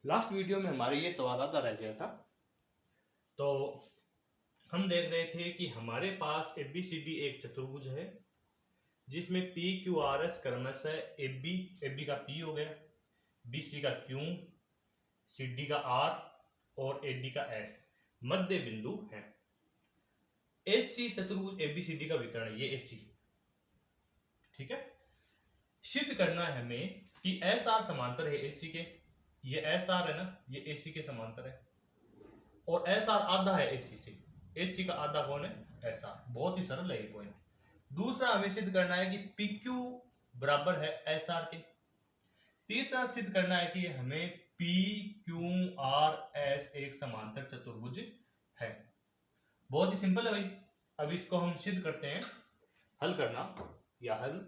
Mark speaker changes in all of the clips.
Speaker 1: Last video में हमारे ये सवाल आधा रह गया था। तो हम देख रहे थे कि हमारे पास एबीसीडी एक चतुर्भुज है जिसमें पी क्यू आर एस क्रमशः ए बी का पी हो गया, बी सी का क्यू, सी डी का आर और ए डी का एस मध्य बिंदु है। एस सी चतुर्भुज एबीसीडी का विकर्ण ये एस सी, ठीक है। सिद्ध करना है हमें कि एस आर समांतर है एस सी के, ये एस आर है ना, ये ए सी के समांतर है और एस आर आधा है ए सी से, ए सी का आधा कौन है, एस आर। बहुत ही सरल है ये पॉइंट। दूसरा हमें सिद्ध करना है कि पी क्यू बराबर है एस आर के। तीसरा सिद्ध करना है कि हमें पी क्यू आर एस एक समांतर चतुर्भुज है। बहुत ही सिंपल है भाई। अब इसको हम सिद्ध करते हैं। हल करना या हल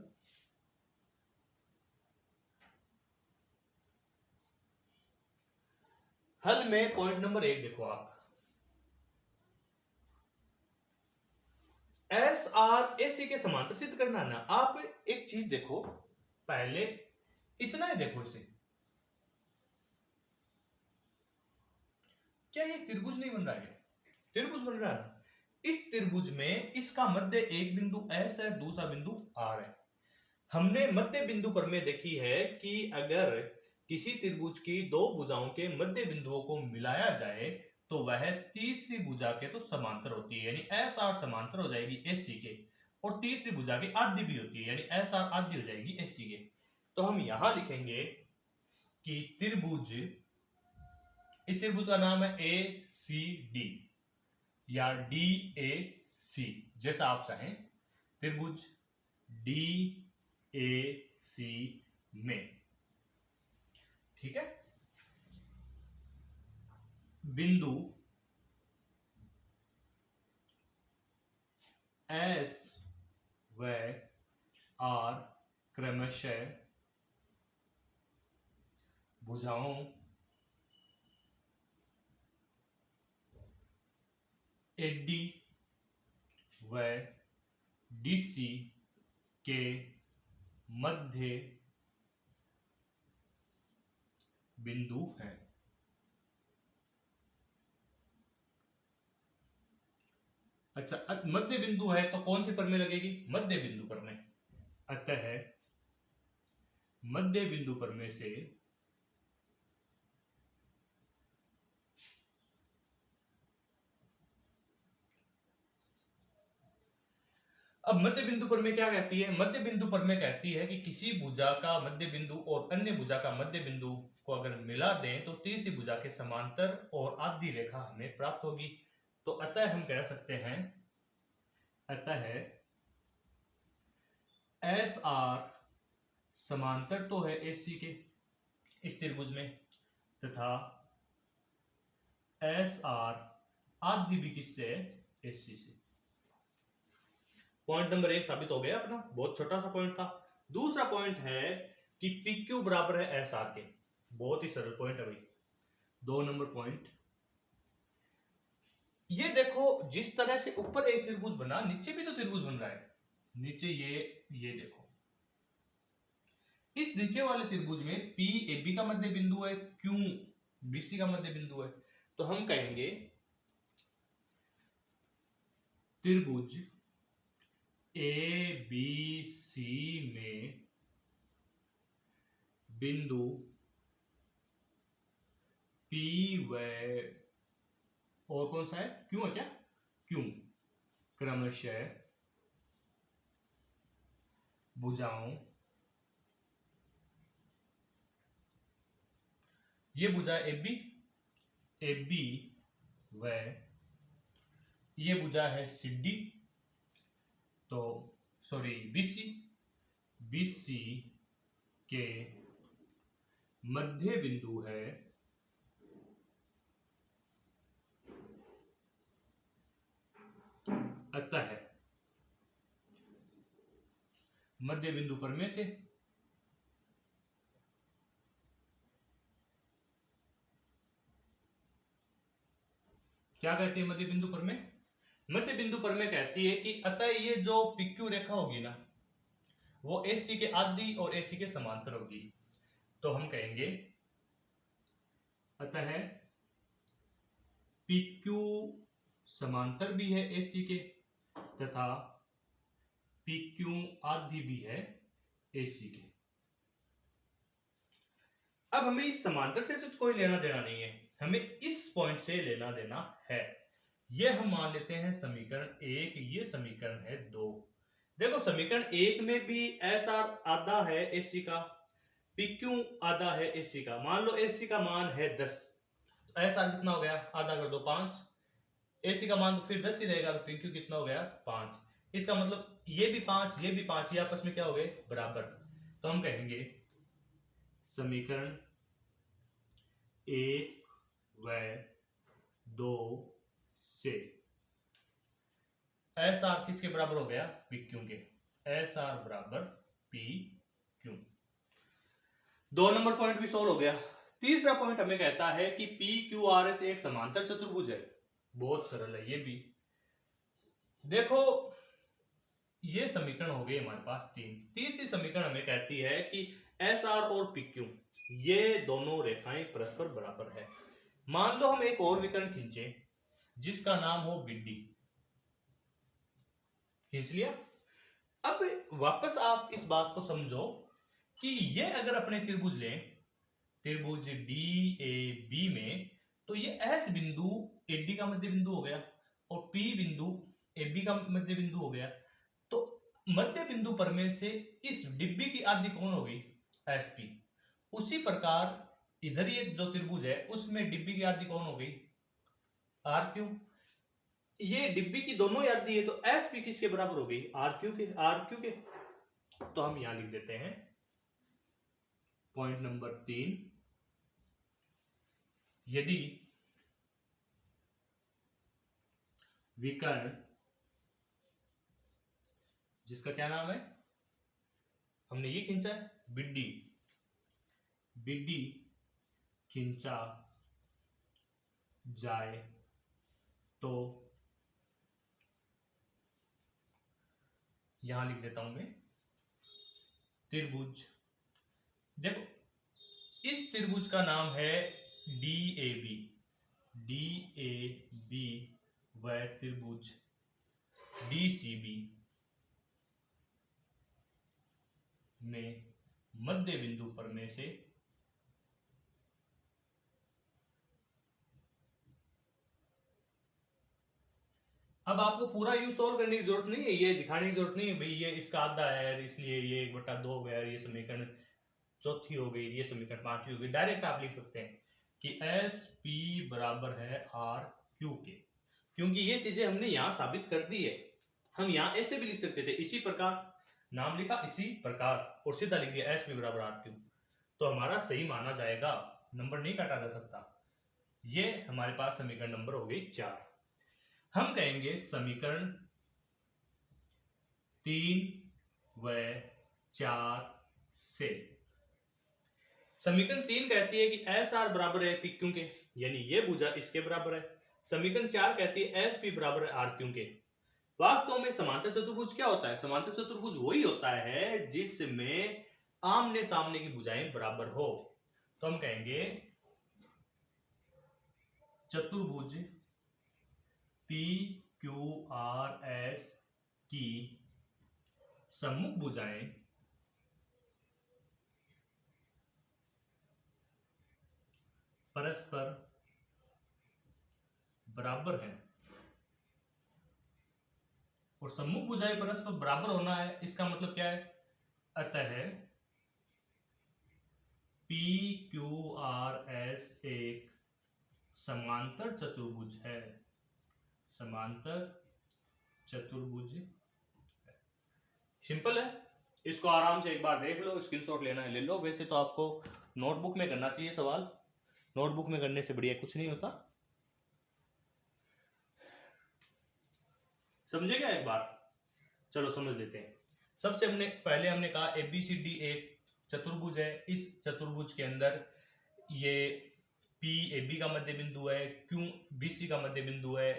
Speaker 1: हल में पॉइंट नंबर 1 देखो आप, एस आर ए सी के समांतर सिद्ध करना है ना। आप एक चीज देखो, पहले इतना ही देखो इसे, क्या ये त्रिभुज नहीं बन रहा है? त्रिभुज बन रहा है ना। इस त्रिभुज में इसका मध्य एक बिंदु एस है, दूसरा बिंदु आर है। हमने मध्य बिंदु पर में देखी है कि अगर किसी त्रिभुज की दो भुजाओं के मध्य बिंदुओं को मिलाया जाए तो वह तीसरी भुजा के तो समांतर होती है, यानी एस आर समांतर हो जाएगी एस सी के, और तीसरी भुजा की आधी भी होती है, यानी एस आर आधी हो जाएगी एस सी के। तो हम यहां लिखेंगे कि त्रिभुज, इस त्रिभुज का नाम है ए सी डी या डी ए सी, जैसा आप चाहें। त्रिभुज डी ए सी में, ठीक है, बिंदु एस व आर क्रमशः भुजाओं एडी व डीसी के मध्य बिंदु है। अच्छा, मध्य बिंदु है तो कौन सी पर में लगेगी? मध्य बिंदु पर में। अतः मध्य बिंदु पर में से अब मध्य बिंदु पर में क्या कहती है? मध्य बिंदु पर में कहती है कि किसी भुजा का मध्य बिंदु और अन्य भुजा का मध्य बिंदु को अगर मिला दें तो तीसरी भुजा के समांतर और आधी रेखा हमें प्राप्त होगी। तो अतः हम कह सकते हैं, अतः एस आर समांतर तो है एस सी के इस त्रिभुज में, तथा एस आर आधी भी किससे है? एस सी से। पॉइंट नंबर 1 साबित हो गया अपना, बहुत छोटा सा पॉइंट था। दूसरा पॉइंट है कि पी क्यू बराबर है एस आर के। बहुत ही सरल पॉइंट है भाई। 2 नंबर पॉइंट, ये देखो, जिस तरह से ऊपर एक त्रिभुज बना, नीचे भी तो त्रिभुज बन रहा है। नीचे ये देखो, इस नीचे वाले त्रिभुज में पी ए बी का मध्य बिंदु है, क्यू बी सी का मध्य बिंदु है। तो हम कहेंगे त्रिभुज ए बी सी में बिंदु पी व और कौन सा है? क्यों है क्या? क्यों क्रमशः भुजाओं, ये भुजा ए बी व ये भुजा है सी डी, तो सॉरी बी सी के मध्य बिंदु है अतः मध्य बिंदु पर में से क्या कहती है? मध्य बिंदु पर में, मध्य बिंदु पर में कहती है कि अतः ये जो PQ रेखा होगी ना, वो AC के आधी और AC के समांतर होगी। तो हम कहेंगे अतः PQ समांतर भी है AC के तथा PQ आदि भी है AC के। अब हमें इस समांतर से कोई लेना देना नहीं है, हमें इस पॉइंट से लेना देना है। ये हम मान लेते हैं समीकरण 1, ये समीकरण है 2। देखो समीकरण 1 में भी SR आधा है AC का, PQ आधा है AC का। मान लो AC का मान है 10, SR कितना हो गया, आधा कर दो 5, AC का मान तो फिर 10 ही रहेगा, तो PQ कितना हो गया 5। इसका मतलब ये भी 5, ये भी 5, ये आपस में क्या हो गए, बराबर। तो हम कहेंगे समीकरण 1 व 2 से SR किसके बराबर हो गया, PQ के। SR बराबर PQ। 2 नंबर पॉइंट भी सोल्व हो गया। तीसरा पॉइंट हमें कहता है कि PQRS एक समांतर चतुर्भुज है। बहुत सरल है ये भी। देखो ये समीकरण हो गए हमारे पास 3। तीसरी समीकरण हमें कहती है कि SR और PQ ये दोनों रेखाएं परस्पर बराबर है। मान लो हम एक और विकर्ण खींचे जिसका नाम हो BD, खींच लिया। अब वापस आप इस बात को समझो कि ये अगर अपने त्रिभुज लें, त्रिभुज DAB में, तो ये S बिंदु AD का मध्य बिंदु हो गया और P बिंदु AB का मध्य बिंदु हो गया। तो मध्य बिंदु पर में से इस डिब्बी की आदि कौन हो गई, SP। उसी प्रकार इधर ये जो त्रिभुज है उसमें डिब्बी की आदि कौन हो गई, RQ। ये डिब्बी की दोनों आदि है तो SP किसके बराबर हो गई, RQ के। तो हम यहां लिख देते हैं पॉइंट नंबर 3, यदि विकर्ण जिसका क्या नाम है, हमने ये खींचा है BD खींचा जाए तो, यहां लिख देता हूं मैं त्रिभुज। देखो इस त्रिभुज का नाम है DAB व त्रिभुज DCB में मध्य बिंदु पर में से अब आपको पूरा यू सोल्व करने की जरूरत नहीं है, ये दिखाने की जरूरत नहीं है भाई ये इसका आधा है इसलिए ये 1/2 हो गया, ये समीकरण चौथी हो गई, ये समीकरण 5वीं हो गई। डायरेक्ट आप लिख सकते हैं कि SP बराबर है RQ के, क्योंकि ये चीजें हमने यहां साबित कर दी है। हम यहां ऐसे भी लिख सकते थे, इसी प्रकार नाम लिखा इसी प्रकार और सीधा लिख दिया SP बराबर RQ, तो हमारा सही माना जाएगा, नंबर नहीं काटा जा सकता। ये हमारे पास समीकरण नंबर हो गई 4। हम कहेंगे समीकरण 3 व 4 से, समीकरण 3 कहती है कि SR बराबर है PQ के, यानी ये भुजा इसके बराबर है। समीकरण 4 कहती है SP बराबर है RQ के। वास्तव में समांतर चतुर्भुज क्या होता है, समांतर चतुर्भुज वही होता है जिसमें आमने सामने की भुजाएं बराबर हो। तो हम कहेंगे चतुर्भुज PQRS की सम्मुख भुजाएं परस्पर बराबर हैं, और सम्मुख भुजाएं परस्पर बराबर होना है इसका मतलब क्या है, अतः PQRS एक समांतर चतुर्भुज है, समांतर चतुर्भुज। सिंपल है, इसको आराम से एक बार देख लो, स्क्रीनशॉट लेना है ले लो। वैसे तो आपको नोटबुक में करना चाहिए सवाल, नोटबुक में करने से बढ़िया कुछ नहीं होता। समझेगा एक बार, चलो समझ लेते हैं। सबसे पहले हमने कहा ABCD एक चतुर्भुज है। इस चतुर्भुज के अंदर ये P AB का मध्य बिंदु है, Q BC का मध्य बिंदु है,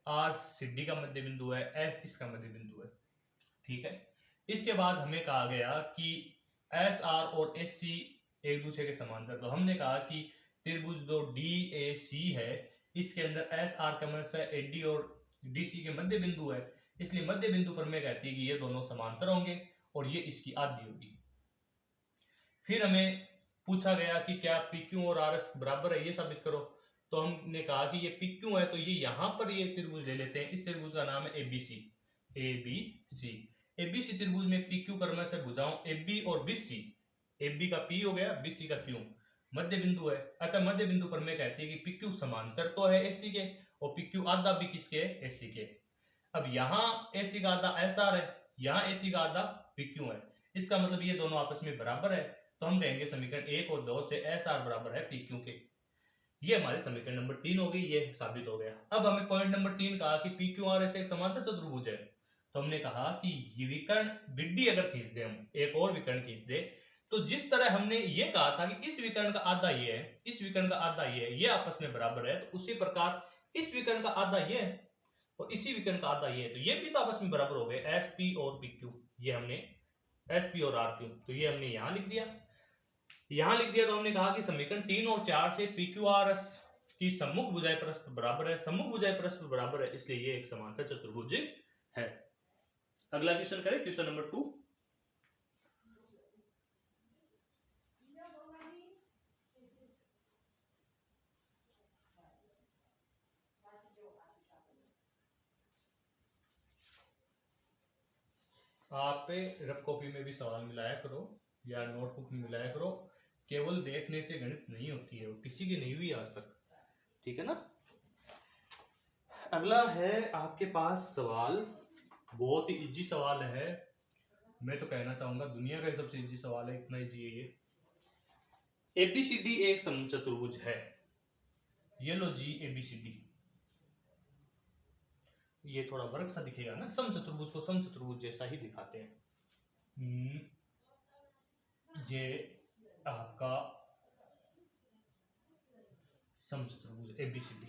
Speaker 1: R CD का मध्य बिंदु है, S इसका मध्य बिंदु है। ठीक है, इसके बाद हमें कहा गया कि SR और SC एक दूसरे के समांतर। तो हमने कहा कि त्रिभुज जो DAC है इसके अंदर SR क्रमशः AD और DC के मध्य बिंदु है, इसलिए मध्य बिंदु पर मैं कहती है कि ये दोनों समांतर होंगे और ये इसकी आधी होगी। फिर हमें पूछा गया कि क्या PQ और RS बराबर है, ये साबित करो। तो हमने कहा कि ये PQ है तो ये यहां पर ये त्रिभुज ले लेते हैं, इस त्रिभुज का नाम है ABC। ABC त्रिभुज में PQ क्रमशः भुजाओं AB और BC, AB का P हो गया, BC का Q मध्य बिंदु है। अतः मध्य बिंदु पर मैं कहती है कि PQ समांतर तो है AC के और PQ आधा भी किसके है, AC के। अब यहाँ AC का आधा SR है, यहाँ AC का आधा PQ है, इसका मतलब ये दोनों आपस में बराबर है। तो हम कहेंगे समीकरण 1 और 2 से SR बराबर है PQ के। ये हमारे समीकरण नंबर 3 हो गई, ये साबित हो गया। अब हमें पॉइंट नंबर 3 कहा कि PQRS एक समांतर चतुर्भुज है, तो हमने कहा कि ये विकर्ण बिड्डी अगर खींच दे, हम एक और विकर्ण खींच दे, तो जिस तरह हमने ये कहा था कि इस विकर्ण का आधा ये है, इस विकर्ण का आधा ये है, ये आपस में बराबर है, तो उसी प्रकार इस विकर्ण का आधा ये है और इसी विकर्ण का आधा ये है, तो ये भी तो आपस में बराबर हो गए, SP और PQ। ये हमने SP और RQ, तो ये हमने यहां लिख दिया। यहां लिख दिया तो हमने कहा कि समीकरण 3 और 4 से PQRS की सम्मुख भुजाएं परस्पर बराबर है, सम्मुख भुजाएं परस्पर बराबर है, इसलिए ये एक समांतर चतुर्भुज है। अगला क्वेश्चन करें, क्वेश्चन नंबर 2। आप रफ कॉपी में भी सवाल मिलाया करो या नोटबुक में मिलाया करो, केवल देखने से गणित नहीं होती है, वो किसी की नहीं हुई आज तक, ठीक है ना। अगला है आपके पास सवाल, बहुत ही इजी सवाल है, मैं तो कहना चाहूंगा दुनिया का सबसे इजी सवाल है, इतना इजी है ये। ABCD एक समचतुर्भुज है, ये लो जी ABCD, ये थोड़ा वर्ग सा दिखेगा ना, समचतुर्भुज को समचतुर्भुज जैसा ही दिखाते हैं। ये आपका समचतुर्भुज ABCD,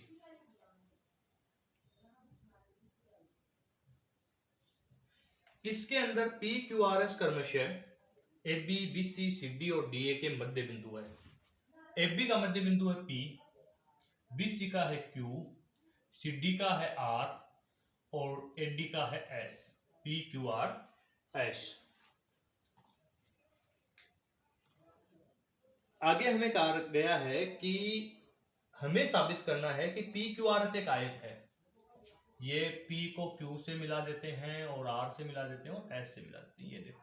Speaker 1: इसके अंदर PQRS क्रमशः AB, BC, CD और DA के मध्य बिंदु है। AB का मध्य बिंदु है P, BC का है Q, CD का है R और AD का है S। PQRS। आगे हमें कहा गया है कि हमें साबित करना है कि PQRS एक आयत है। ये P को Q से मिला देते हैं और R से मिला देते हैं और S से मिला देते हैं। ये देखो,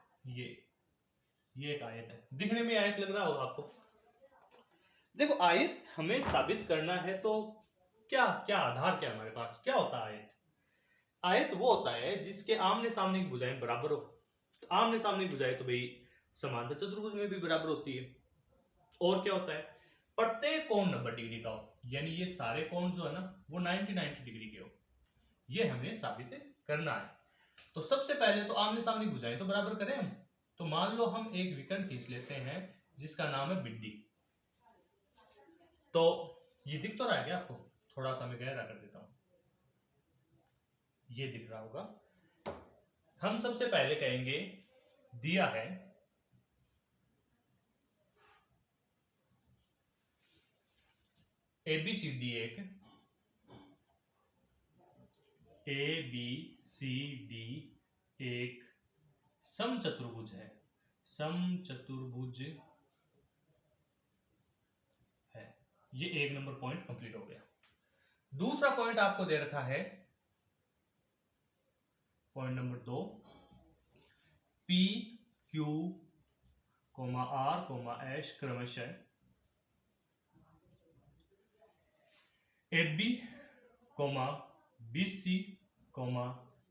Speaker 1: ये एक आयत है, दिखने में आयत लग रहा होगा आपको। देखो आयत हमें साबित करना है तो क्या क्या आधार, क्या हमारे पास क्या होता है आयत। आयत वो होता है जिसके आमने सामने की भुजाएं बराबर हो। तो आमने सामने की भुजाएं तो भाई समांतर चतुर्भुज में भी बराबर होती है। और क्या होता है, प्रत्येक कोण 90 डिग्री का हो, यानी ये सारे कोण जो है ना वो 90 डिग्री के हो, ये हमें साबित करना है। तो सबसे पहले तो आमने सामने भुजाएं तो बराबर करें हम। तो मान लो हम एक विकर्ण खींच लेते हैं जिसका नाम है बिड्डी। तो ये दिख तो रहा है क्या आपको, थोड़ा सा मैं गहरा कर देता हूं, ये दिख रहा होगा। हम सबसे पहले कहेंगे दिया है ABCD एक समचतुर्भुज है, समचतुर्भुज है। ये एक नंबर पॉइंट कंप्लीट हो गया। दूसरा पॉइंट आपको दे रखा है, point number 2, PQ, R, S क्रमशः AB, BC,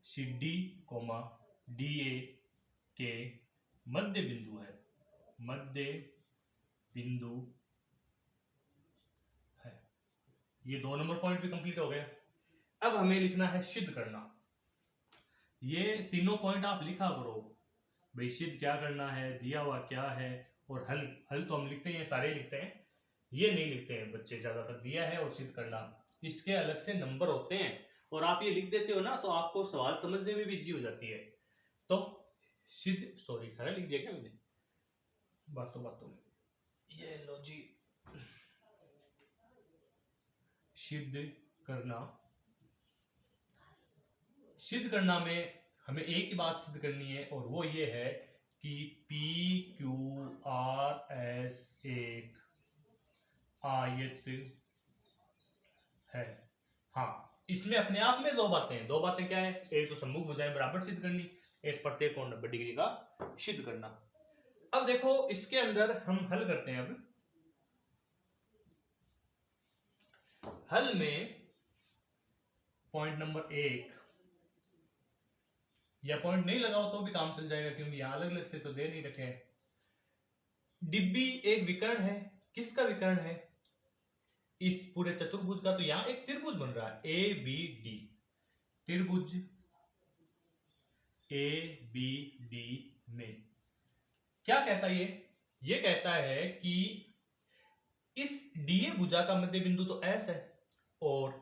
Speaker 1: CD, DA के मध्य बिंदु है, मध्य बिंदु है। ये 2 नंबर पॉइंट भी कंप्लीट हो गया। अब हमें लिखना है सिद्ध करना। ये तीनों पॉइंट आप लिखा करो भाई, सिद्ध क्या करना है, दिया हुआ क्या है, और हल तो हम लिखते हैं, सारे लिखते हैं, ये नहीं लिखते हैं बच्चे ज्यादातर, दिया है और सिद्ध करना, इसके अलग से नंबर होते हैं और आप ये लिख देते हो ना तो आपको सवाल समझने में भी इजी हो जाती है। तो सिद्ध, सॉरी खरा लिख दिया क्या मैंने बातों में, ये लो जी सिद्ध करना में हमें एक ही बात सिद्ध करनी है, और वो ये है कि पी क्यू आर एस एक आयत है। हाँ, इसमें अपने आप में दो बातें क्या है, एक तो सम्मुख भुजाएं बराबर सिद्ध करनी, एक प्रत्येक कोण 90 डिग्री का सिद्ध करना। अब देखो इसके अंदर हम हल करते हैं। अब हल में पॉइंट नंबर 1 या पॉइंट नहीं लगाओ तो भी काम चल जाएगा, क्योंकि यहां अलग अलग से तो दे नहीं रखे हैं। डिब्बी एक विकर्ण है, किसका विकर्ण है, इस पूरे चतुर्भुज का। तो यहां एक त्रिभुज बन रहा है ए बी डी, त्रिभुज ए बी डी में क्या कहता है ये कहता है कि इस डीए भुजा का मध्य बिंदु तो एस है और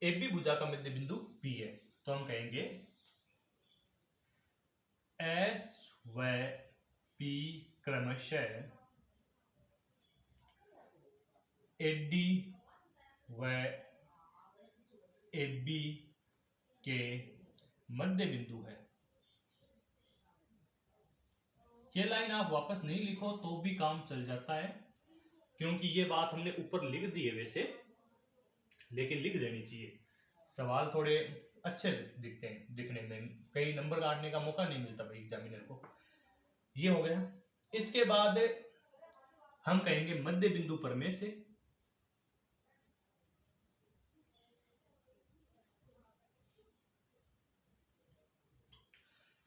Speaker 1: एबी भुजा का मध्य बिंदु पी है। तो हम कहेंगे एस व पी क्रमशः एडी व एबी के मध्य बिंदु है। ये लाइन आप वापस नहीं लिखो तो भी काम चल जाता है, क्योंकि ये बात हमने ऊपर लिख दी है वैसे, लेकिन लिख देनी चाहिए। सवाल थोड़े अच्छे दिखते हैं, दिखने में कई नंबर काटने का मौका नहीं मिलता भाई एग्जामिनर को। ये हो गया। इसके बाद हम कहेंगे मध्य बिंदु प्रमेय से।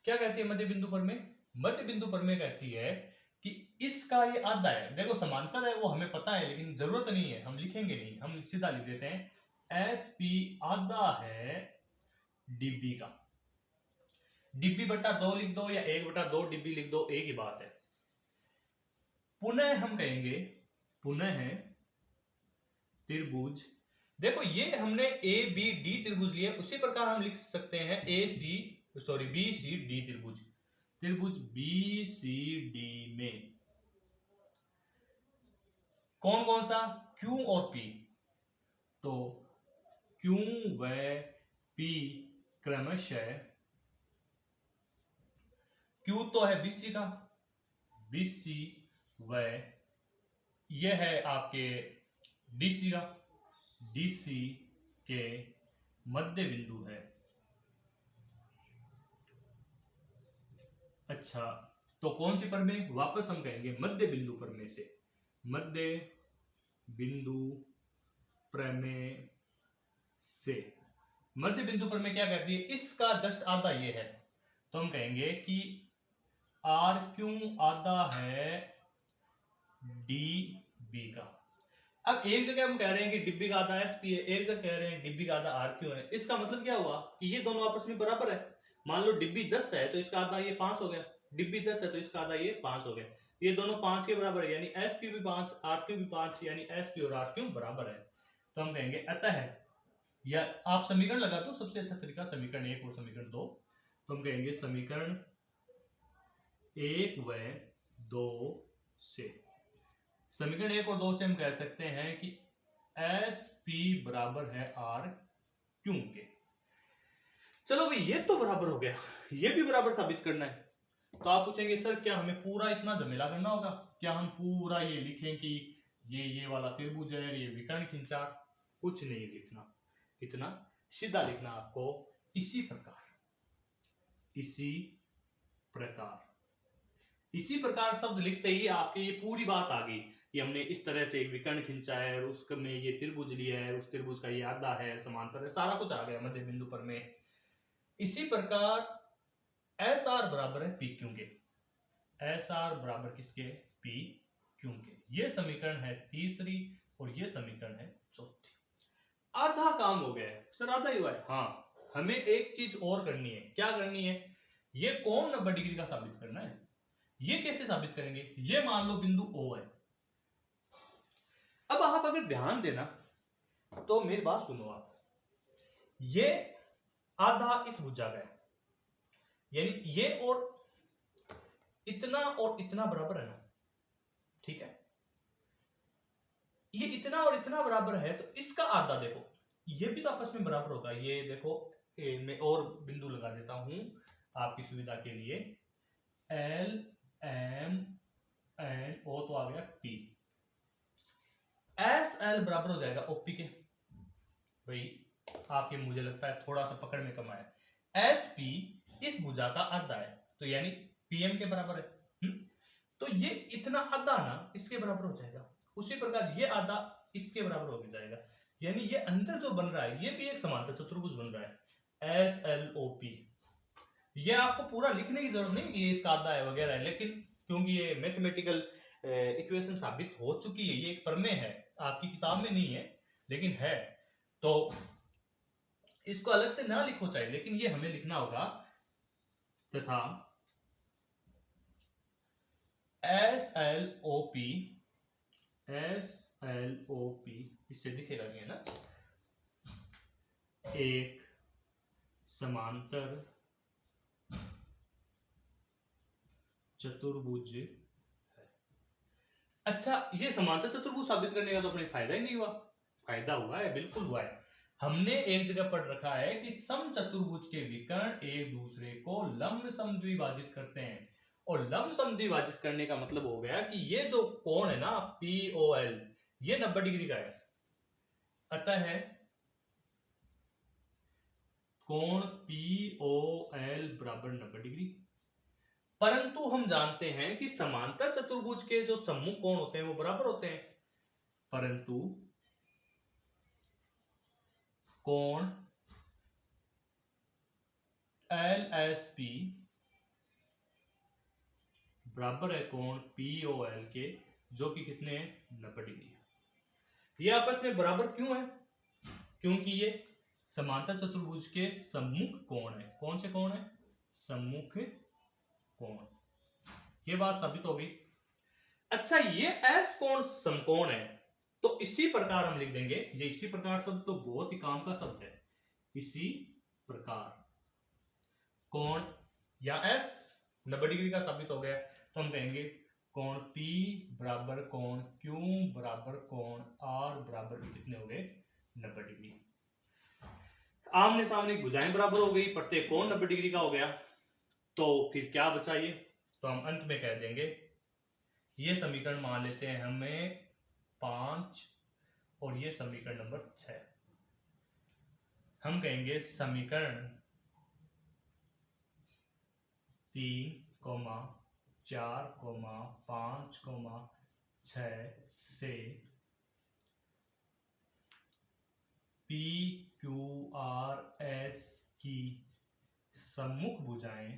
Speaker 1: क्या कहती है मध्य बिंदु प्रमेय? मध्य बिंदु प्रमेय कहती है कि इसका ये आधा है, देखो समांतर है वो हमें पता है, लेकिन जरूरत नहीं है, हम लिखेंगे नहीं, हम सीधा लिख देते हैं एस पी आधा है डीबी का। डीबी बटा 2 लिख दो या 1/2 डीबी लिख दो, एक ही बात है। पुनः हम कहेंगे पुनः है त्रिभुज, देखो ये हमने ए बी डी त्रिभुज लिया, उसी प्रकार हम लिख सकते हैं बी सी डी त्रिभुज। त्रिभुज बी सी डी में कौन कौन सा, क्यू और पी। तो क्यू व पी क्रमशः, क्यू तो है बीसी का, बीसी व यह है आपके डीसी का, डीसी के मध्य बिंदु है। अच्छा, तो कौन सी प्रमेय, वापस हम कहेंगे मध्य बिंदु प्रमेय से। मध्य बिंदु प्रमेय से, मध्य बिंदु प्रमेय क्या कहती है, इसका जस्ट आधा ये है, तो हम कहेंगे कि आर क्यू आधा है डी बी का। अब एक जगह हम कह रहे हैं कि डिब्बी का आधा एस पी है, एक जगह कह रहे हैं डिब्बी का आधा आर क्यू है। इसका मतलब क्या हुआ कि ये दोनों आपस में बराबर है। मान लो डिब्बी 10 है तो इसका आधा ये 5 हो गया, डिब्बी 10 है तो इसका आधा ये 5 हो गया। ये दोनों 5 के बराबर है, यानी एस पी भी 5 आर क्यू भी 5, यानी एस पी और आर क्यू बराबर है। तो हम कहेंगे अतः, या आप समीकरण लगा दो, सबसे अच्छा तरीका समीकरण 1 और समीकरण 2। तो हम कहेंगे समीकरण 1 व 2 से, समीकरण 1 और 2 से हम कह सकते हैं कि एस पी बराबर है आर क्यू के। चलो भाई ये तो बराबर हो गया, ये भी बराबर साबित करना है। तो आप पूछेंगे सर क्या हमें पूरा इतना झमेला करना होगा, क्या हम पूरा ये लिखें कि ये वाला त्रिभुज है, ये विकर्ण खिंचार? कुछ नहीं लिखना, इतना सीधा लिखना आपको, इसी प्रकार इसी प्रकार शब्द लिखते ही आपकी ये पूरी बात आ गई कि हमने इस तरह से एक विकर्ण खिंचा है और उसमें ये त्रिभुज लिया है, उस त्रिभुज का ये आधा है, समांतर है, सारा कुछ आ गया मध्य बिंदु पर में। इसी प्रकार एस आर बराबर है पी क्यू के, एस आर बराबर किसके, पी क्यू के। ये समीकरण है तीसरी और ये समीकरण है चौथी। आधा काम हो गया है सर, आधा ही हुआ है। हाँ, हमें एक चीज और करनी है, क्या करनी है, ये कोण 90 डिग्री का साबित करना है। ये कैसे साबित करेंगे, ये मान लो बिंदु O है। अब आप अगर ध्यान देना तो मेरी बात सुनो आप, ये आधा इस भुजा का है, यानी ये और इतना बराबर है ना, ठीक है। ये इतना इतना और इतना बराबर है तो इसका आधा देखो, ये भी तो आपस में बराबर होगा। ये देखो मैं और बिंदु लगा देता हूं आपकी सुविधा के लिए, एल एम एन ओ तो आ गया पी, एस एल बराबर हो जाएगा ओपी के। भाई आपके मुझे लगता है थोड़ा सा पकड़ में कम आया। एस पी इस भुजा का आधा है तो यानी पीएम के बराबर है। तो ये इतना आधा ना इसके बराबर हो जाएगा, उसी प्रकार ये आधा इसके बराबर हो जाएगा, यानी ये अंतर जो बन रहा है ये भी एक समांतर चतुर्भुज बन रहा है, एस एल ओ पी। ये आपको पूरा लिखने की जरूरत नहीं कि ये इसका आधा है वगैरह है, लेकिन क्योंकि ये मैथमेटिकल इक्वेशन साबित हो चुकी है, ये एक प्रमेय है, आपकी किताब में नहीं है लेकिन है, तो इसको अलग से ना लिखो चाहिए, लेकिन ये हमें लिखना होगा। तथा S L O P, S L O P इससे दिखेगा नहीं है ना, एक समांतर चतुर्भुज है। अच्छा, ये समांतर चतुर्भुज साबित करने का तो अपने फायदा ही नहीं हुआ। फायदा हुआ है, बिल्कुल हुआ है। हमने एक जगह पढ़ रखा है कि समचतुर्भुज के विकर्ण एक दूसरे को लंब समद्विभाजित करते हैं, और लंब समद्विभाजित करने का मतलब हो गया कि ये जो कोण है ना POL, ये 90 डिग्री का है। अतः कोण POL बराबर 90 डिग्री। परंतु हम जानते हैं कि समांतर चतुर्भुज के जो सम्मुख कोण होते हैं वो बराबर होते हैं, परंतु कोण LSP बराबर है कोण POL के, जो कि कितने हैं 90 डिग्री है। ये आपस में बराबर क्यों है? क्योंकि ये समांतर चतुर्भुज के सम्मुख कोण है। कौन से कोण है? सम्मुख कोण। ये बात साबित हो गई। अच्छा, ये एस कोण समकोण है, तो इसी प्रकार हम लिख देंगे, ये इसी प्रकार शब्द तो बहुत ही काम का शब्द है, इसी प्रकार कोण या एस 90 डिग्री का साबित हो गया, तो हम कहेंगे कोण P बराबर कोण Q बराबर कोण R बराबर कितने हो गए 90 डिग्री। आमने सामने भुजाएं बराबर हो गई, प्रत्येक कोण 90 डिग्री का हो गया, तो फिर क्या बचा ये? तो हम अंत में कह देंगे, ये समीकरण मान लेते हैं हमें 5 और ये समीकरण नंबर 6। हम कहेंगे समीकरण 3, 4, 5, 6 से PQRS की सम्मुख भुजाएं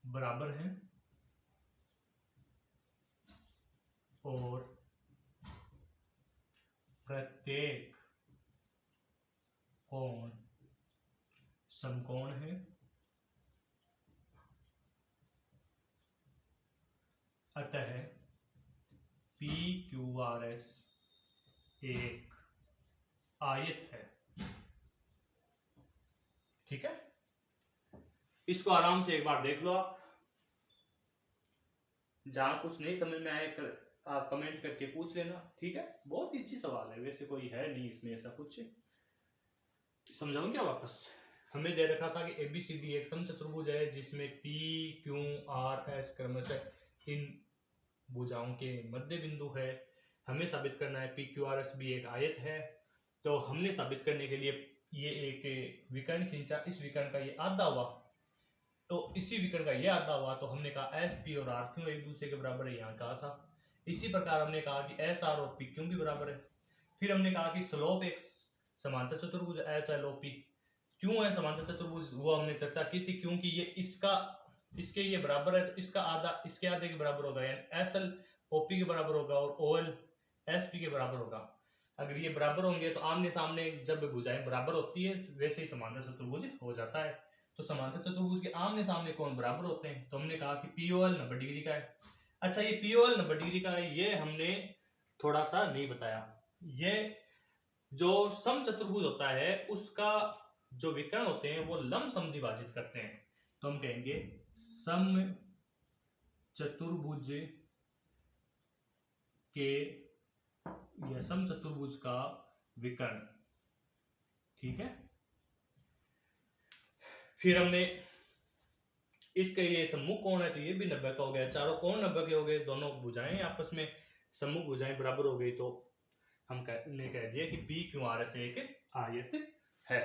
Speaker 1: बराबर हैं और प्रत्येक कोण समकोण है। अतः PQRS एक आयत है। ठीक है, इसको आराम से एक बार देख लो आप, जहां कुछ नहीं समझ में आए आप कमेंट करके पूछ लेना। ठीक है, बहुत ही अच्छी सवाल है, वैसे कोई है नहीं इसमें ऐसा कुछ। समझाऊं क्या वापस? हमें दे रखा था कि ABCD एक समचतुर्भुज है जिसमें PQRS क्रमशः इन भुजाओं के मध्य बिंदु है। हमें साबित करना है PQRS भी एक आयत है, तो हमने साबित करने के लिए ये एक विकर्ण खींचा, इस विकर्ण का ये आधा हुआ, तो इसी विकर्ण का ये आधा हुआ, तो हमने कहा SP और R क्यों एक दूसरे के बराबर है, यहाँ कहा था। इसी प्रकार हमने कहा कि SR और P क्यों भी बराबर है। फिर हमने कहा कि स्लोप एक समांतर चतुर्भुज SLOP क्यों है समांतर चतुर्भुज, वो हमने चर्चा की थी, क्योंकि ये इसके ये बराबर है, तो इसका आधा इसके आधे के बराबर होगा, यानी SLOP के बराबर होगा और OL SP के बराबर होगा। अगर ये बराबर होंगे तो आमने सामने जब भुजाएं बराबर होती है तो वैसे ही समांतर चतुर्भुज हो जाता है। तो समांतर चतुर्भुज के आमने सामने कोण बराबर होते हैं, तो हमने कहा कि POL 90 डिग्री का है। अच्छा, ये POL 90 डिग्री का है, ये हमने थोड़ा सा नहीं बताया। ये जो समचतुर्भुज होता है उसका जो विकर्ण होते हैं वो लंब समद्विभाजित करते हैं, तो हम कहेंगे समचतुर्भुज के यह समचतुर्भुज का विकर्ण। ठीक है, फिर हमने इसका ये सम्मुख कोण है तो ये भी 90 का हो गया, चारों कोण 90 के हो गए, दोनों भुजाएं आपस में सम्मुख भुजाएं बराबर हो गई, तो हम ने कह दिया कि पी क्यू आर एस एक आयत है।